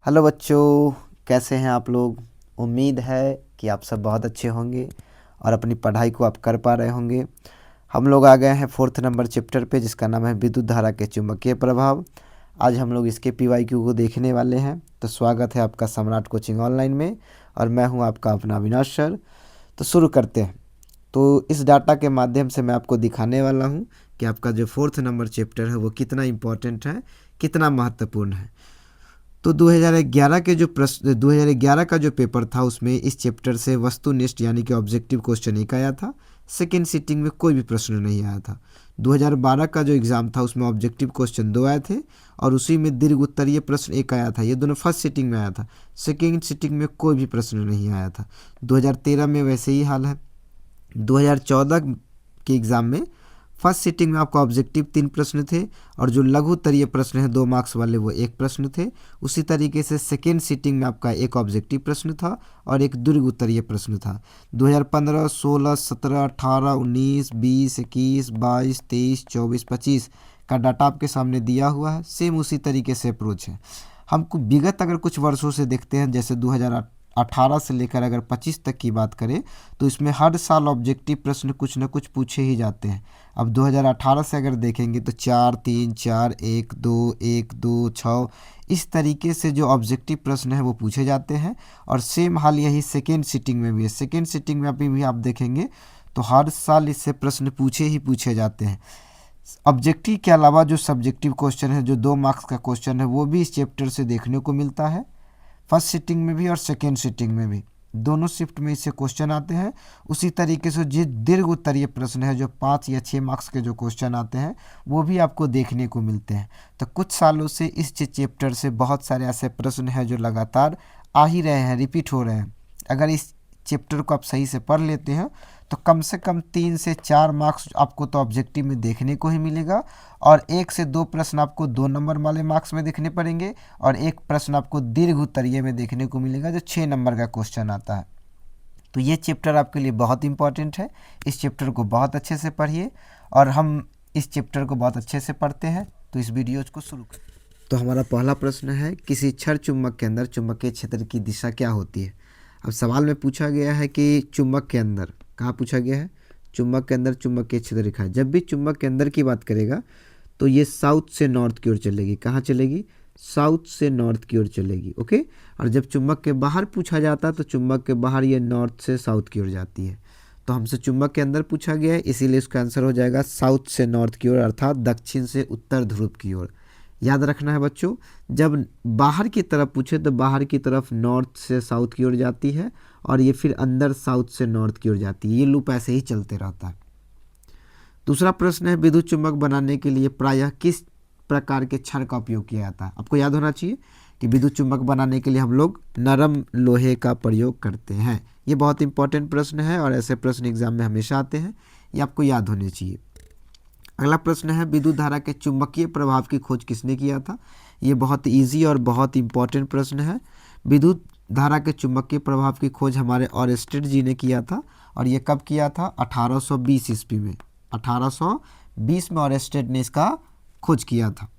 Hello बच्चों, कैसे हैं आप लोग। उम्मीद है कि आप सब बहुत अच्छे होंगे और अपनी पढ़ाई को आप कर पा रहे होंगे। हम लोग आ गए हैं 4th नंबर चैप्टर पे, जिसका नाम है विद्युत धारा के चुंबकीय प्रभाव। आज हम लोग इसके पीवाईक्यू को देखने वाले हैं। तो स्वागत है आपका सम्राट कोचिंग ऑनलाइन में, और मैं हूं आपका अपना अविनाश सर। तो शुरू करते हैं। तो इस डाटा के माध्यम से मैं आपको दिखाने वाला हूं कि आपका जो 4th नंबर चैप्टर है वो कितना इम्पोर्टेंट है, कितना महत्वपूर्ण है। तो 2011 का जो पेपर था उसमें इस चैप्टर से वस्तुनिष्ठ यानी कि ऑब्जेक्टिव क्वेश्चन एक आया था। सेकेंड सिटिंग में कोई भी प्रश्न नहीं आया था। 2012 का जो एग्ज़ाम था उसमें ऑब्जेक्टिव क्वेश्चन 2 आए थे और उसी में दीर्घ उत्तरीय प्रश्न एक आया था। ये दोनों फर्स्ट सिटिंग में आया था। सेकेंड सिटिंग में कोई भी प्रश्न नहीं आया था। 2013 में वैसे ही हाल है। 2014 के एग्ज़ाम में फर्स्ट सिटिंग में आपका ऑब्जेक्टिव 3 प्रश्न थे और जो लघु उत्तरीय प्रश्न है 2 मार्क्स वाले वो 1 प्रश्न थे। उसी तरीके से सेकेंड सिटिंग में आपका एक ऑब्जेक्टिव प्रश्न था और एक दीर्घ उत्तरीय प्रश्न था। 2015, 16, 17, 18, 19, 20, 21, 22, 23, 24, 25 का डाटा आपके सामने दिया हुआ है। सेम उसी तरीके से अप्रोच है। हमको विगत अगर कुछ वर्षों से देखते हैं, जैसे 2018 से लेकर अगर 25 तक की बात करें, तो इसमें हर साल ऑब्जेक्टिव प्रश्न कुछ ना कुछ पूछे ही जाते हैं। अब 2018 से अगर देखेंगे तो 4, 3, 4, 1, 2, 1, 2, 6 इस तरीके से जो ऑब्जेक्टिव प्रश्न है वो पूछे जाते हैं। और सेम हाल यही सेकेंड सिटिंग में भी है। सेकेंड सिटिंग में अभी भी आप देखेंगे तो हर साल इससे प्रश्न पूछे ही पूछे जाते हैं। ऑब्जेक्टिव के अलावा जो सब्जेक्टिव क्वेश्चन है, जो 2 मार्क्स का क्वेश्चन है, वो भी इस चैप्टर से देखने को मिलता है। फर्स्ट सिटिंग में भी और सेकेंड सिटिंग में भी दोनों शिफ्ट में इससे क्वेश्चन आते हैं। उसी तरीके से जो दीर्घ उत्तरीय प्रश्न है, जो 5 या 6 मार्क्स के जो क्वेश्चन आते हैं, वो भी आपको देखने को मिलते हैं। तो कुछ सालों से इस चैप्टर से बहुत सारे ऐसे प्रश्न हैं जो लगातार आ ही रहे हैं, रिपीट हो रहे हैं। अगर इस चैप्टर को आप सही से पढ़ लेते हैं तो कम से कम 3 से 4 मार्क्स आपको तो ऑब्जेक्टिव में देखने को ही मिलेगा, और 1 से 2 प्रश्न आपको 2 नंबर वाले मार्क्स में देखने पड़ेंगे, और एक प्रश्न आपको दीर्घ उत्तरीय में देखने को मिलेगा जो 6 नंबर का क्वेश्चन आता है। तो ये चैप्टर आपके लिए बहुत इंपॉर्टेंट है। इस चैप्टर को बहुत अच्छे से पढ़िए, और हम इस चैप्टर को बहुत अच्छे से पढ़ते हैं। तो इस वीडियो को शुरू करें। तो हमारा पहला प्रश्न है, किसी छड़ चुंबक के अंदर चुंबकीय क्षेत्र की दिशा क्या होती है। अब सवाल में पूछा गया है कि चुंबक के अंदर, कहाँ पूछा गया है, चुंबक के अंदर चुंबकीय क्षेत्र लिखा है। जब भी चुंबक के अंदर की बात करेगा तो ये साउथ से नॉर्थ की ओर चलेगी। कहाँ चलेगी, साउथ से नॉर्थ की ओर चलेगी। ओके। और जब चुंबक के बाहर पूछा जाता है तो चुंबक के बाहर ये नॉर्थ से साउथ की ओर जाती है। तो हमसे चुंबक के अंदर पूछा गया है, इसीलिए इसका आंसर हो जाएगा साउथ से नॉर्थ की ओर, अर्थात दक्षिण से उत्तर ध्रुव की ओर। याद रखना है बच्चों, जब बाहर की तरफ पूछे तो बाहर की तरफ नॉर्थ से साउथ की ओर जाती है, और ये फिर अंदर साउथ से नॉर्थ की ओर जाती है। ये लूप ऐसे ही चलते रहता है। दूसरा प्रश्न है, विद्युत चुंबक बनाने के लिए प्रायः किस प्रकार के छड़ का उपयोग किया जाता है। आपको याद होना चाहिए कि विद्युत चुंबक बनाने के लिए हम लोग नरम लोहे का प्रयोग करते हैं। ये बहुत इंपॉर्टेंट प्रश्न है और ऐसे प्रश्न एग्जाम में हमेशा आते हैं, ये आपको याद होने चाहिए। अगला प्रश्न है, विद्युत धारा के चुंबकीय प्रभाव की खोज किसने किया था। ये बहुत ईजी और बहुत इंपॉर्टेंट प्रश्न है। विद्युत धारा के चुंबकीय प्रभाव की खोज हमारे ऑरेस्टेड जी ने किया था, और ये कब किया था, 1820 ईस्वी में। 1820 में ऑरेस्टेड ने इसका खोज किया था।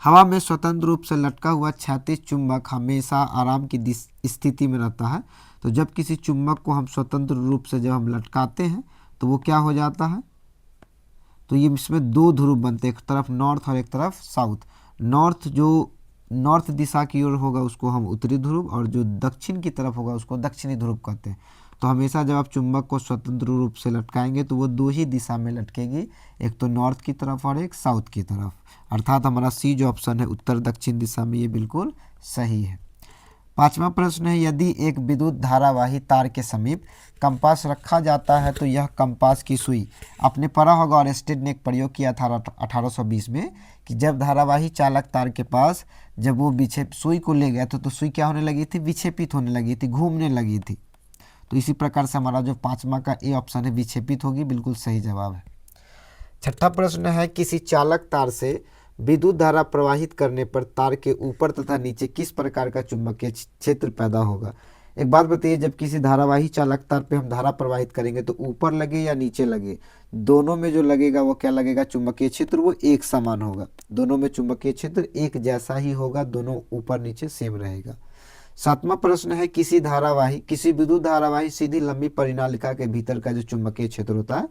हवा में स्वतंत्र रूप से लटका हुआ क्षैतिज चुंबक हमेशा आराम की स्थिति में रहता है। तो जब किसी चुंबक को हम स्वतंत्र रूप से जब हम लटकाते हैं तो वो क्या हो जाता है, तो ये इसमें 2 ध्रुव बनते हैं, एक तरफ नॉर्थ और एक तरफ साउथ। नॉर्थ जो नॉर्थ दिशा की ओर होगा उसको हम उत्तरी ध्रुव, और जो दक्षिण की तरफ होगा उसको दक्षिणी ध्रुव कहते हैं। तो हमेशा जब आप चुंबक को स्वतंत्र रूप से लटकाएंगे तो वो 2 ही दिशा में लटकेगी, एक तो नॉर्थ की तरफ और एक साउथ की तरफ। अर्थात हमारा सी जो ऑप्शन है उत्तर दक्षिण दिशा में, ये बिल्कुल सही है। 5वां प्रश्न है, यदि एक विद्युत धारावाही तार के समीप कंपास रखा जाता है तो यह कंपास की सुई, आपने पढ़ा होगा ऑरेस्टेड ने एक प्रयोग किया था 1820 में, कि जब धारावाही चालक तार के पास जब वो सुई को ले गया तो सुई क्या होने लगी थी, विक्षेपित होने लगी थी, घूमने लगी थी। तो इसी प्रकार से हमारा जो 5वां का ए ऑप्शन है विक्षेपित होगी, बिल्कुल सही जवाब है। 6ठा प्रश्न है, किसी चालक तार से विद्युत धारा प्रवाहित करने पर तार के ऊपर तथा नीचे किस प्रकार का चुंबकीय क्षेत्र पैदा होगा। एक बात बताइए, जब किसी धारावाही चालक तार पे हम धारा प्रवाहित करेंगे तो ऊपर लगे या नीचे लगे, दोनों में जो लगेगा वो क्या लगेगा, चुंबकीय क्षेत्र वो एक समान होगा। दोनों में चुंबकीय क्षेत्र एक जैसा ही होगा, दोनों ऊपर नीचे सेम रहेगा। सातवां प्रश्न है, किसी विद्युत धारावाही सीधी लंबी परिनालिका के भीतर का जो चुंबकीय क्षेत्र होता है,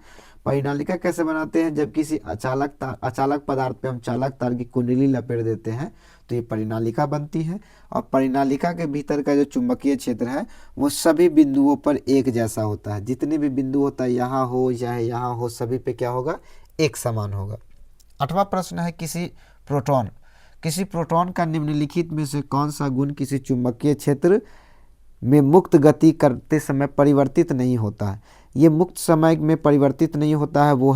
परिनालिका कैसे बनाते हैं, जब किसी अचालक पदार्थ पे हम चालक तार की कुंडली लपेट देते हैं तो ये परिनालिका बनती है। और परिनालिका के भीतर का जो चुंबकीय क्षेत्र है वो सभी बिंदुओं पर एक जैसा होता है। जितने भी बिंदु होता है, यहाँ हो चाहे यहाँ हो, सभी पे क्या होगा, एक समान होगा। आठवां प्रश्न है, किसी प्रोटॉन का निम्नलिखित में से कौन सा गुण किसी चुंबकीय क्षेत्र में मुक्त गति करते समय परिवर्तित नहीं होता है। ये मुक्त समय में परिवर्तित नहीं होता है, वो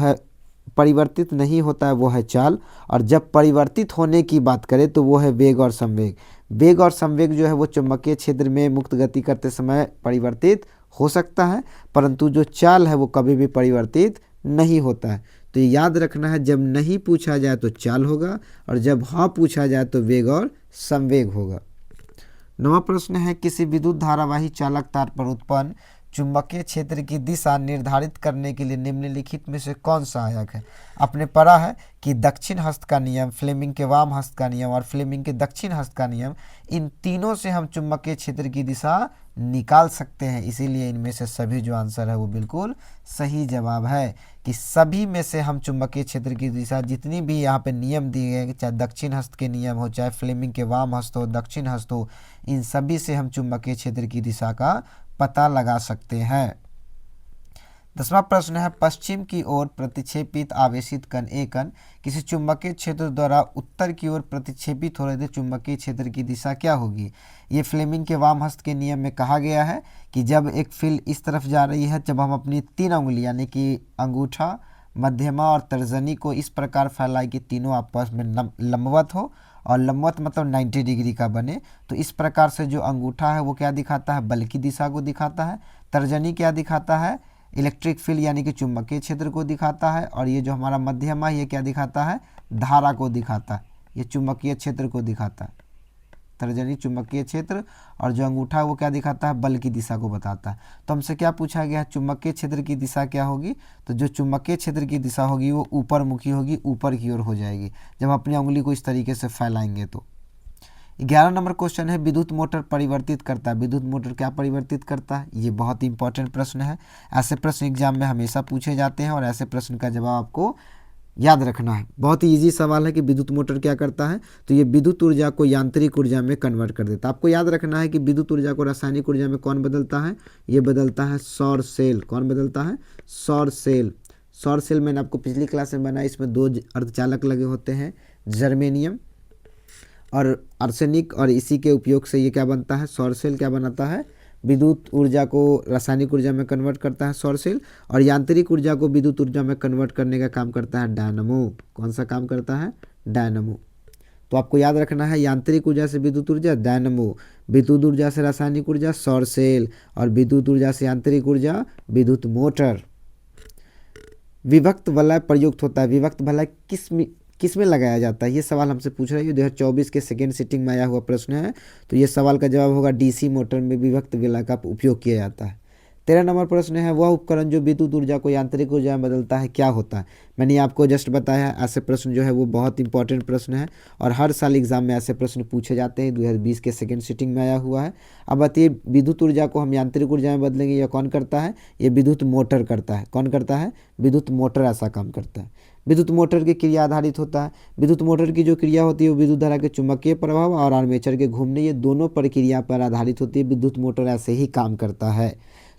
है चाल। और जब परिवर्तित होने की बात करें तो वो है वेग और संवेग। वेग और संवेग जो है वो चुंबकीय क्षेत्र में मुक्त गति करते समय परिवर्तित हो सकता है, परंतु जो चाल है वो कभी भी परिवर्तित नहीं होता है। तो ये याद रखना है, जब नहीं पूछा जाए तो चाल होगा और जब हाँ पूछा जाए तो वेग और संवेग होगा। नवा प्रश्न है, किसी विद्युत धारावाही चालक तार पर उत्पन्न चुंबकीय क्षेत्र की दिशा निर्धारित करने के लिए निम्नलिखित में से कौन सहायक है। आपने पढ़ा है कि दक्षिण हस्त का नियम, फ्लेमिंग के वाम हस्त का नियम और फ्लेमिंग के दक्षिण हस्त का नियम, इन तीनों से हम चुंबकीय क्षेत्र की दिशा निकाल सकते हैं। इसीलिए इनमें से सभी जो आंसर है वो बिल्कुल सही जवाब है कि सभी में से हम चुंबकीय क्षेत्र की दिशा, जितनी भी यहाँ पे नियम दिए गए, चाहे दक्षिण हस्त के नियम हो, चाहे फ्लेमिंग के वाम हस्त हो, दक्षिण हस्त हो, इन सभी से हम चुंबकीय क्षेत्र की दिशा का पता लगा सकते हैं। 10वां प्रश्न है, पश्चिम की ओर प्रतिक्षेपित आवेशित कण ए कण किसी चुंबकीय क्षेत्र द्वारा उत्तर की ओर प्रतिक्षेपित हो रहे थे, चुंबकीय क्षेत्र की दिशा क्या होगी। ये फ्लेमिंग के वाम हस्त के नियम में कहा गया है कि जब एक फील्ड इस तरफ जा रही है, जब हम अपनी 3 उंगली यानी कि अंगूठा, मध्यमा और तर्जनी को इस प्रकार फैलाए कि तीनों आपस में लंबवत हो, और लंबवत मतलब 90 डिग्री का बने, तो इस प्रकार से जो अंगूठा है वो क्या दिखाता है, बल की दिशा को दिखाता है। तर्जनी क्या दिखाता है, इलेक्ट्रिक फील्ड यानी कि चुंबकीय क्षेत्र को दिखाता है। और ये जो हमारा मध्यमा, ये क्या दिखाता है, धारा को दिखाता है, ये चुंबकीय क्षेत्र को दिखाता है। तर्जनी चुंबकीय क्षेत्र और जो अंगूठा वो क्या दिखाता है, बल की दिशा को बताता है। तो हमसे क्या पूछा गया है, चुंबकीय क्षेत्र की दिशा क्या होगी, तो जो चुंबकीय क्षेत्र की दिशा होगी वो ऊपर मुखी होगी, ऊपर की ओर हो जाएगी जब अपनी उंगली को इस तरीके से फैलाएंगे। तो 11 नंबर क्वेश्चन है, विद्युत मोटर परिवर्तित करता है। विद्युत मोटर क्या परिवर्तित करता है, ये बहुत ही इंपॉर्टेंट प्रश्न है। ऐसे प्रश्न एग्जाम में हमेशा पूछे जाते हैं और ऐसे प्रश्न का जवाब आपको याद रखना है। बहुत ही इजी सवाल है कि विद्युत मोटर क्या करता है, तो ये विद्युत ऊर्जा को यांत्रिक ऊर्जा में कन्वर्ट कर देता है। आपको याद रखना है कि विद्युत ऊर्जा को रासायनिक ऊर्जा में कौन बदलता है, ये बदलता है सौर सेल। कौन बदलता है, सौर सेल। सौर सेल मैंने आपको पिछली क्लास में बनाया, इसमें 2 अर्धचालक लगे होते हैं, जर्मेनियम और आर्सेनिक, और इसी के उपयोग से ये क्या बनता है, सौर सेल क्या बनाता है, विद्युत ऊर्जा को रासायनिक ऊर्जा में कन्वर्ट करता है सौर सेल, और यांत्रिक ऊर्जा को विद्युत ऊर्जा में कन्वर्ट करने का काम करता है डायनामो। कौन सा काम करता है, डायनामो। तो आपको याद रखना है, यांत्रिक ऊर्जा से विद्युत ऊर्जा डायनामो, विद्युत ऊर्जा से रासायनिक ऊर्जा सौर सेल, और विद्युत ऊर्जा से यांत्रिक ऊर्जा विद्युत मोटर। विभक्त वलय प्रयुक्त होता है। विभक्त वलय किस में लगाया जाता है, ये सवाल हमसे पूछ रहा है। ये 2024 के सेकेंड सिटिंग में आया हुआ प्रश्न है, तो ये सवाल का जवाब होगा डीसी मोटर में विभक्त वलय का उपयोग किया जाता है। 13 नंबर प्रश्न है, वह उपकरण जो विद्युत ऊर्जा को यांत्रिक ऊर्जा में बदलता है क्या होता है। मैंने आपको जस्ट बताया, ऐसे प्रश्न जो है वो बहुत इंपॉर्टेंट प्रश्न है और हर साल एग्जाम में ऐसे प्रश्न पूछे जाते हैं। 2020 के सेकेंड सिटिंग में आया हुआ है। अब बताइए, विद्युत ऊर्जा को हम यांत्रिक ऊर्जा में बदलेंगे, यह कौन करता है, ये विद्युत मोटर करता है। कौन करता है, विद्युत मोटर ऐसा काम करता है। विद्युत मोटर की क्रिया आधारित होता है। विद्युत मोटर की जो क्रिया होती है वो विद्युत धारा के चुंबकीय प्रभाव और आर्मेचर के घूमने, ये दोनों प्रक्रिया पर आधारित होती है। विद्युत मोटर ऐसे ही काम करता है।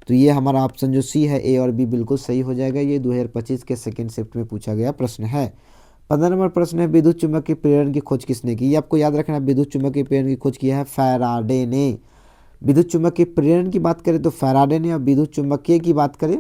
तो ये हमारा ऑप्शन जो सी है, ए और बी, बिल्कुल सही हो जाएगा। ये 2025 के सेकेंड शिफ्ट में पूछा गया प्रश्न है। 15 नंबर प्रश्न है, विद्युत चुंबकीय प्रेरण की खोज किसने की। ये आपको याद रखना है, विद्युत चुंबकीय प्रेरण की खोज की है फैराडे ने। विद्युत चुंबकीय प्रेरण की बात करें तो फैराडे ने, और विद्युत चुंबकीय की बात करें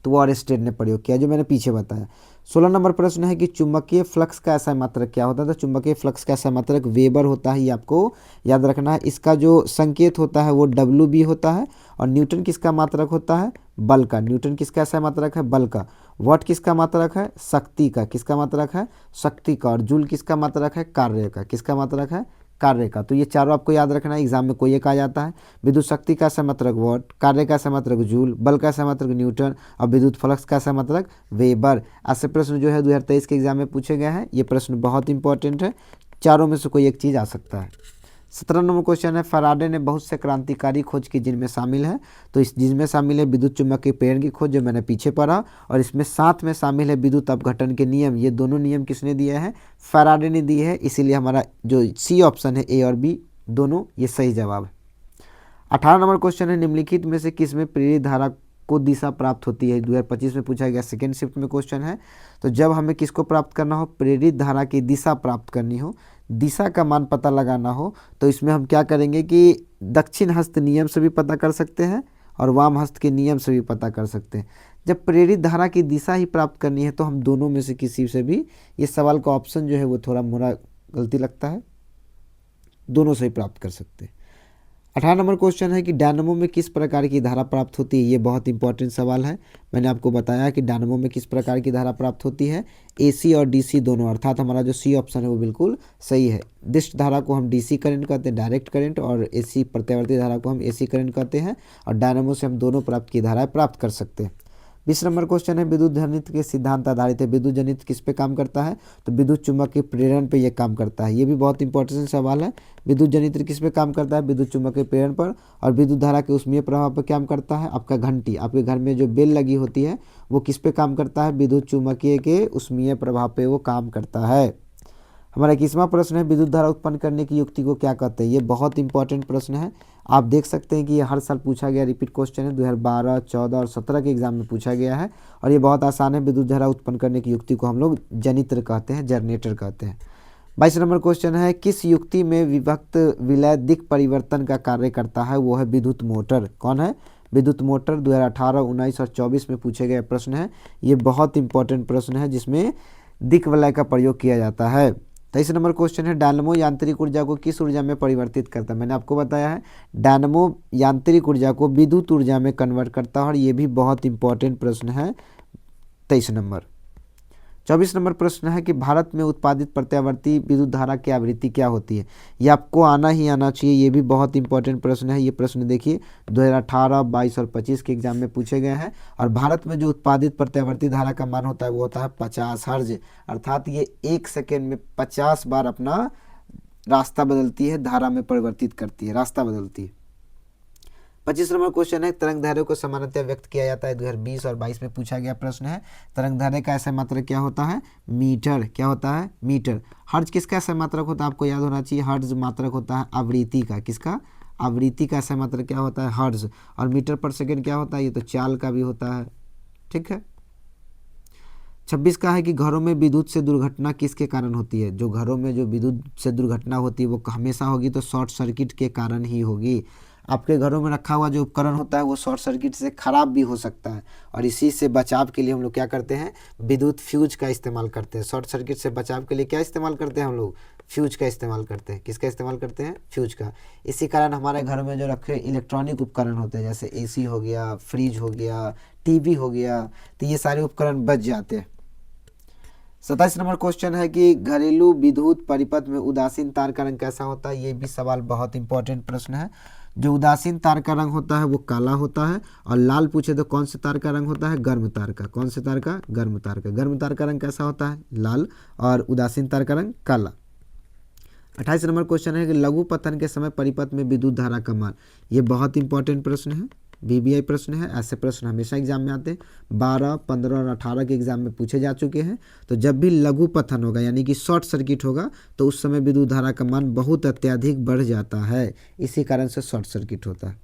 तो ऑरेस्टेड ने प्रयोग किया, जो मैंने पीछे बताया। 16 नंबर प्रश्न है कि चुंबकीय फ्लक्स का ऐसा मात्रक क्या होता है। तो चुंबकीय फ्लक्स का ऐसा मात्रक वेबर होता है, ये आपको याद रखना है। इसका जो संकेत होता है वो WB होता है। और न्यूटन किसका मात्रक होता है, बल का। न्यूटन किसका ऐसा मात्रक है, बल का। वाट किसका मात्रक है, शक्ति का। किसका मात्रक है, शक्ति का। और जूल किसका मात्रक है, कार्य का। किसका मात्रक है, कार्य का। तो ये चारों आपको याद रखना है, एग्जाम में कोई एक आ जाता है। विद्युत शक्ति का सममात्रक वॉट, कार्य का सममात्रक जूल, बल का सममात्रक न्यूटन और विद्युत फ्लक्स का सममात्रक वेबर। ऐसे प्रश्न जो है 2023 के एग्जाम में पूछे गए हैं। ये प्रश्न बहुत इंपॉर्टेंट है, चारों में से कोई एक चीज़ आ सकता है। 17 नंबर क्वेश्चन है, फैराडे ने बहुत से क्रांतिकारी खोज की जिनमें शामिल है। तो इस जिनमें शामिल है विद्युत चुम्बकीय प्रेरण की खोज, जो मैंने पीछे पढ़ा, और इसमें साथ में शामिल है विद्युत अपघटन के नियम। ये दोनों नियम किसने दिए हैं? फैराडे ने दिए हैं। इसीलिए हमारा जो सी ऑप्शन है, ए और बी दोनों, ये सही जवाब है। 18 नंबर क्वेश्चन है, निम्नलिखित में से किस में प्रेरित धारा को दिशा प्राप्त होती है? 2025 में पूछा गया, सेकेंड शिफ्ट में क्वेश्चन है। तो जब हमें किसको प्राप्त करना हो? प्रेरित धारा की दिशा प्राप्त करनी हो, दिशा का मान पता लगाना हो, तो इसमें हम क्या करेंगे कि दक्षिण हस्त नियम से भी पता कर सकते हैं और वाम हस्त के नियम से भी पता कर सकते हैं। जब प्रेरित धारा की दिशा ही प्राप्त करनी है तो हम दोनों में से किसी से भी, ये सवाल का ऑप्शन जो है वो थोड़ा मोड़ा गलती लगता है, दोनों से ही प्राप्त कर सकते हैं। 18 नंबर क्वेश्चन है कि डायनामो में किस प्रकार की धारा प्राप्त होती है? ये बहुत इंपॉर्टेंट सवाल है। मैंने आपको बताया कि डायनामो में किस प्रकार की धारा प्राप्त होती है, एसी और डीसी दोनों, अर्थात हमारा जो सी ऑप्शन है वो बिल्कुल सही है। दिष्ट धारा को हम डीसी करंट कहते हैं, डायरेक्ट करंट, और एसी प्रत्यावर्ती धारा को हम एसी करंट कहते हैं, और डायनामो से हम दोनों प्राप्त की धाराएं प्राप्त कर सकते हैं। 20 नंबर क्वेश्चन है, विद्युत जनित्र के सिद्धांत आधारित है। विद्युत जनित्र किस पे काम करता है? तो विद्युत चुम्बकीय प्रेरण पे ये काम करता है। ये भी बहुत इंपॉर्टेंट सवाल है। विद्युत जनित्र किस पे काम करता है? विद्युत चुम्बकीय प्रेरण पर। और विद्युत धारा के ऊष्मीय प्रभाव पर काम करता है? आपका घंटी, आपके घर में जो बेल लगी होती है वो किस पे काम करता है? विद्युत चुम्बकीय के ऊष्मीय प्रभाव पे वो काम करता है। हमारा 21वां प्रश्न है, विद्युत धारा उत्पन्न करने की युक्ति को क्या कहते हैं? ये बहुत इंपॉर्टेंट प्रश्न है। आप देख सकते हैं कि ये हर साल पूछा गया रिपीट क्वेश्चन है, 2012, 14 और 17 के एग्जाम में पूछा गया है, और ये बहुत आसान है। विद्युत धारा उत्पन्न करने की युक्ति को हम लोग जनित्र कहते हैं, जनरेटर कहते हैं। 22 नंबर क्वेश्चन है, किस युक्ति में विभक्त विलय दिक् परिवर्तन का कार्य करता है? वो है विद्युत मोटर। कौन है? विद्युत मोटर। 2018, 19 और 24 में पूछे गए प्रश्न है। ये बहुत इंपॉर्टेंट प्रश्न है जिसमें दिक् विलय का प्रयोग किया जाता है। 23 नंबर क्वेश्चन है, डायनमो यांत्रिक ऊर्जा को किस ऊर्जा में परिवर्तित करता है? मैंने आपको बताया है, डायनमो यांत्रिक ऊर्जा को विद्युत ऊर्जा में कन्वर्ट करता है, और ये भी बहुत इंपॉर्टेंट प्रश्न है। 23 नंबर। 24 नंबर प्रश्न है कि भारत में उत्पादित प्रत्यावर्ती विद्युत धारा की आवृत्ति क्या होती है? ये आपको आना ही आना चाहिए। ये भी बहुत इंपॉर्टेंट प्रश्न है। ये प्रश्न देखिए 2018, 22 और 25 के एग्जाम में पूछे गए हैं। और भारत में जो उत्पादित प्रत्यावर्ती धारा का मान होता है वो होता है 50 हर्ज, अर्थात ये 1 सेकेंड में 50 बार अपना रास्ता बदलती है, धारा में परिवर्तित करती है, रास्ता बदलती है। 25 नंबर क्वेश्चन है, तरंग दैर्घ्य को सामान्यतः व्यक्त किया जाता है। 2020 और 22 में पूछा गया प्रश्न है। तरंग दैर्घ्य का ऐसा मात्रक क्या होता है? मीटर। क्या होता है? मीटर। हर्ज किसका ऐसा मात्रक होता है? आपको याद होना चाहिए, हर्ज मात्रक होता है आवृत्ति का। किसका? आवृत्ति का ऐसा मात्रक क्या होता है? हर्ज। और मीटर पर सेकेंड क्या होता है? ये तो चाल का भी होता है। ठीक है। 26 का है कि घरों में विद्युत से दुर्घटना किसके कारण होती है? जो घरों में जो विद्युत से दुर्घटना होती है वो हमेशा होगी तो शॉर्ट सर्किट के कारण ही होगी। आपके घरों में रखा हुआ जो उपकरण होता है वो शॉर्ट सर्किट से ख़राब भी हो सकता है, और इसी से बचाव के लिए हम लोग क्या करते हैं? विद्युत फ्यूज का इस्तेमाल करते हैं। शॉर्ट सर्किट से बचाव के लिए क्या इस्तेमाल करते हैं हम लोग? फ्यूज का इस्तेमाल करते हैं। किसका इस्तेमाल करते हैं? फ्यूज का। इसी कारण हमारे घर में जो रखे इलेक्ट्रॉनिक उपकरण होते हैं, जैसे एसी हो गया, फ्रिज हो गया, टीवी हो गया, तो ये सारे उपकरण बच जाते हैं। 27 नंबर क्वेश्चन है कि घरेलू विद्युत परिपथ में उदासीन तार का रंग कैसा होता है? ये भी सवाल बहुत इंपॉर्टेंट प्रश्न है। जो उदासीन तार का रंग होता है वो काला होता है, और लाल पूछे तो कौन से तार का रंग होता है? गर्म तार का। कौन से तार का? गर्म तार का। गर्म तार का रंग कैसा होता है? लाल, और उदासीन तार का रंग काला। 28 नंबर क्वेश्चन है कि लघु पतन के समय परिपथ में विद्युत धारा का मान। ये बहुत इंपॉर्टेंट प्रश्न है, VBI प्रश्न है। ऐसे प्रश्न हमेशा एग्जाम में आते हैं। 12, 15 और 18 के एग्जाम में पूछे जा चुके हैं। तो जब भी लघु पतन होगा यानी कि शॉर्ट सर्किट होगा तो उस समय विद्युत धारा का मान बहुत अत्यधिक बढ़ जाता है, इसी कारण से शॉर्ट सर्किट होता है।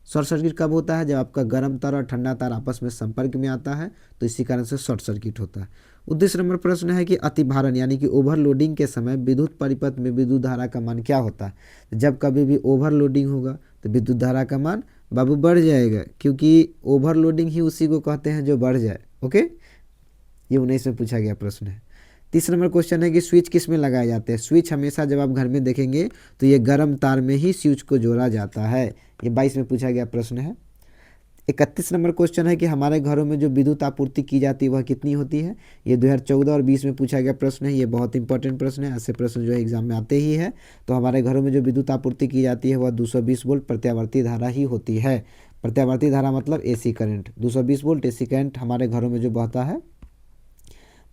शॉर्ट सर्किट कब होता है? जब आपका गर्म तार और ठंडा तार आपस में संपर्क में आता है, तो इसी कारण से शॉर्ट सर्किट होता है। 29 नंबर प्रश्न है कि अतिभारण यानी कि ओवरलोडिंग के समय विद्युत परिपथ में विद्युत धारा का मान क्या होता है? जब कभी भी ओवरलोडिंग होगा तो विद्युत धारा का मान बाबू बढ़ जाएगा, क्योंकि ओवरलोडिंग ही उसी को कहते हैं जो बढ़ जाए। ओके, ये 19 में पूछा गया प्रश्न है। 30 नंबर क्वेश्चन है कि स्विच किस में लगाए जाते हैं? स्विच हमेशा जब आप घर में देखेंगे तो ये गर्म तार में ही स्विच को जोड़ा जाता है। ये 22 में पूछा गया प्रश्न है। 31 नंबर क्वेश्चन है कि हमारे घरों में जो विद्युत आपूर्ति की जाती है वह कितनी होती है। ये 2014 और 20 में पूछा गया प्रश्न है। ये बहुत इंपॉर्टेंट प्रश्न है, ऐसे प्रश्न जो है एग्जाम में आते ही है। तो हमारे घरों में जो विद्युत आपूर्ति की जाती है वह 220 वोल्ट प्रत्यावर्ती धारा ही होती है। प्रत्यावर्ती धारा मतलब AC current, 220 volt AC current हमारे घरों में जो बहता है।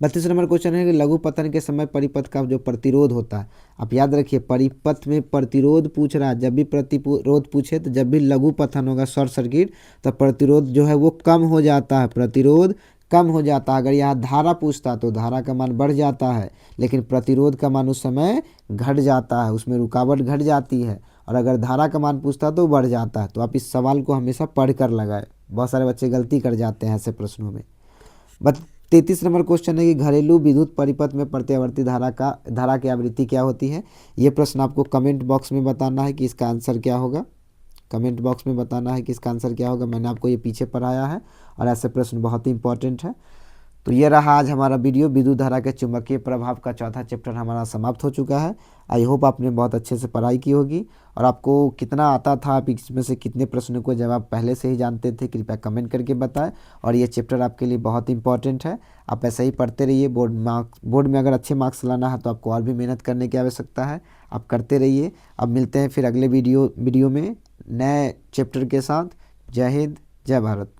32 नंबर क्वेश्चन है कि लघु पतन के समय परिपथ का जो प्रतिरोध होता है, आप याद रखिए परिपथ में प्रतिरोध पूछ रहा है। जब भी प्रतिरोध पूछे तो जब भी लघु पतन होगा शॉर्ट सर्किट तो प्रतिरोध जो है वो कम हो जाता है, प्रतिरोध कम हो जाता है। अगर यहाँ धारा पूछता तो धारा का मान बढ़ जाता है, लेकिन प्रतिरोध का मान उस समय घट जाता है, उसमें रुकावट घट जाती है। और अगर धारा का मान पूछता तो बढ़ जाता है। तो आप इस सवाल को हमेशा पढ़ कर लगाए, बहुत सारे बच्चे गलती कर जाते हैं ऐसे प्रश्नों में। 33 नंबर क्वेश्चन है कि घरेलू विद्युत परिपथ में प्रत्यावर्ती धारा की आवृत्ति क्या होती है। ये प्रश्न आपको कमेंट बॉक्स में बताना है कि इसका आंसर क्या होगा। कमेंट बॉक्स में बताना है कि इसका आंसर क्या होगा। मैंने आपको ये पीछे पढ़ाया है और ऐसे प्रश्न बहुत ही इंपॉर्टेंट है। तो ये रहा आज हमारा वीडियो। विद्युत धारा के चुंबकीय प्रभाव का चौथा चैप्टर हमारा समाप्त हो चुका है। आई होप आपने बहुत अच्छे से पढ़ाई की होगी और आपको कितना आता था, आप इसमें से कितने प्रश्नों को जवाब पहले से ही जानते थे, कृपया कमेंट करके बताएं। और ये चैप्टर आपके लिए बहुत इंपॉर्टेंट है, आप ऐसे ही पढ़ते रहिए। बोर्ड में अगर अच्छे मार्क्स लाना है तो आपको और भी मेहनत करने की आवश्यकता है, आप करते रहिए। अब मिलते हैं फिर अगले वीडियो में नए चैप्टर के साथ। जय हिंद, जय भारत।